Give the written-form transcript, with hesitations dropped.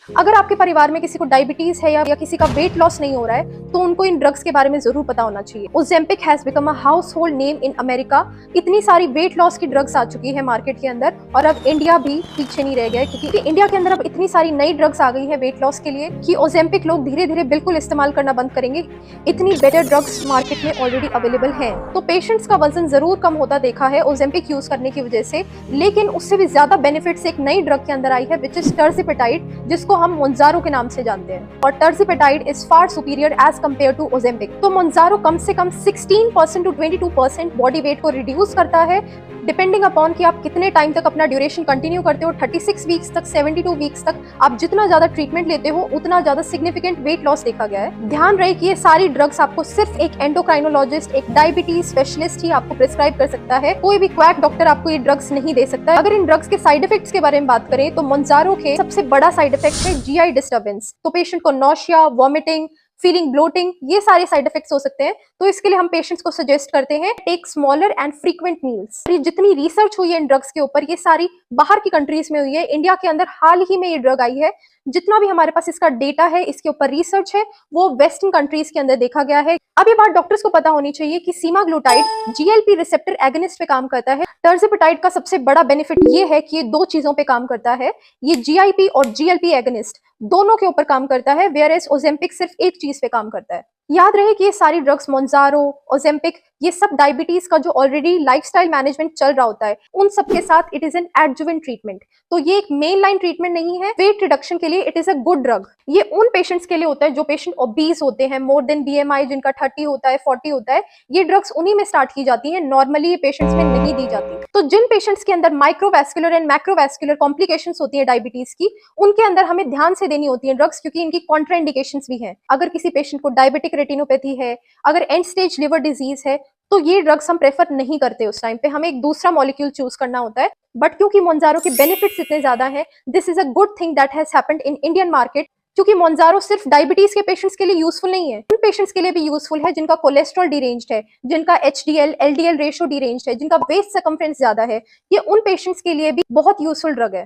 अगर आपके परिवार में किसी को डायबिटीज है या किसी का वेट लॉस नहीं हो रहा है तो उनको इन ड्रग्स के बारे में जरूर पता होना चाहिए। Ozempic has become a house hold name in America. इतनी सारी वेट लॉस की ड्रग्स आ चुकी है मार्केट के अंदर और अब इंडिया भी पीछे नहीं रह गया, क्योंकि इंडिया के अंदर अब इतनी सारी नई ड्रग्स आ गई है वेट लॉस के लिए कि ओजेम्पिक लोग धीरे धीरे बिल्कुल इस्तेमाल करना बंद करेंगे। इतनी बेटर ड्रग्स मार्केट में ऑलरेडी अवेलेबल हैं। तो पेशेंट्स का वजन जरूर कम होता देखा है ओजेम्पिक यूज करने की वजह से, लेकिन उससे भी ज्यादा बेनिफिट्स एक नई ड्रग के अंदर आई है विच इज टर्जिपेटाइड, जिसको हम मोन्जारो के नाम से जानते हैं। और tirzepatide is far superior as compared to Ozempic. तो मोन्जारो कम से कम 16% टू 22% बॉडी वेट को रिड्यूस करता है, डिपेंडिंग अपॉन कि आप कितने टाइम तक अपना ड्यूरेशन कंटिन्यू करते हो। 36 वीक्स तक, 72 वीक्स तक आप जितना ज्यादा ट्रीटमेंट लेते हो उतना ज्यादा सिग्निफिकेंट वेट लॉस देखा गया है। ध्यान रहे कि ये सारी ड्रग्स आपको सिर्फ एक एंडोक्राइनोलॉजिस्ट, एक डायबिटीज स्पेशलिस्ट ही आपको प्रिस्क्राइब कर सकता है। कोई भी क्वैक डॉक्टर आपको ये ड्रग्स नहीं दे सकता। अगर इन ड्रग्स के साइड इफेक्ट्स के बारे में बात करें तो मोन्जारो के सबसे बड़ा साइड इफेक्ट है जीआई डिस्टर्बेंस। तो पेशेंट को नोशिया, वॉमिटिंग, फीलिंग, ब्लोटिंग, ये सारे साइड इफेक्ट्स हो सकते हैं। तो इसके लिए हम पेशेंट्स को सजेस्ट करते हैं take smaller and frequent meals. ये जितनी रिसर्च हुई है इन ड्रग्स के ऊपर ये सारी बाहर की कंट्रीज में हुई है। इंडिया के अंदर हाल ही में ये ड्रग आई है। जितना भी हमारे पास इसका डेटा है, इसके ऊपर रिसर्च है, वो वेस्टर्न कंट्रीज के अंदर देखा गया है। अब ये बात डॉक्टर्स को पता होनी चाहिए कि सीमाग्लूटाइड जीएलपी रिसेप्टर एगनिस्ट पे काम करता है। टर्जिपेटाइड का सबसे बड़ा बेनिफिट ये है कि ये दो चीजों पे काम करता है। ये जीआईपी और जीएलपी एगनिस्ट दोनों के ऊपर काम करता है, वेयर एज ओजेम्पिक सिर्फ एक चीज पे काम करता है। याद रहे कि ये सारी ड्रग्स मोन्जारो, ओजेम्पिक, ये सब डायबिटीज का जो ऑलरेडी लाइफस्टाइल मैनेजमेंट चल रहा होता है उन सब के साथ it is an adjuvant treatment. तो ये एक मेन लाइन ट्रीटमेंट नहीं है। वेट रिडक्शन के लिए it is a good drug. ये उन पेशेंट्स के लिए होता है जो पेशेंट ओबीज होते हैं, मोर देन बीएमआई जिनका 30 होता है, 40 होता है। ये ड्रग्स उन्हीं में स्टार्ट की जाती है, नॉर्मली ये पेशेंट्स में नहीं दी जाती। तो जिन पेशेंट्स के अंदर माइक्रोवैस्कुलर एंड मैक्रोवैस्कुलर कॉम्प्लिकेशंस होती है डायबिटीज की, उनके अंदर हमें ध्यान से देनी होती है ड्रग्स, क्योंकि इनकी कॉन्ट्राइंडिकेशंस भी हैं। अगर किसी पेशेंट को डायबिटिक रेटिनोपैथी है, अगर एंड स्टेज लिवर डिजीज है, तो ये ड्रग्स हम प्रेफर नहीं करते। उस टाइम पे हमें एक दूसरा मॉलिक्यूल चूज करना होता है। बट क्योंकि मोन्जारो के बेनिफिट्स इतने ज्यादा हैं, this is a good thing that has happened in Indian market. क्योंकि मोन्जारो सिर्फ डायबिटीज के पेशेंट्स के लिए यूजफुल नहीं है, उन पेशेंट्स के लिए भी यूजफुल है जिनका कोलेस्ट्रॉल डिरेंज्ड है, जिनका एचडीएल एलडीएल रेशियो डिरेंज्ड है, जिनका वेस्ट सर्कमफ्रेंस ज्यादा है। ये उन पेशेंट्स के लिए भी बहुत यूजफुल ड्रग है।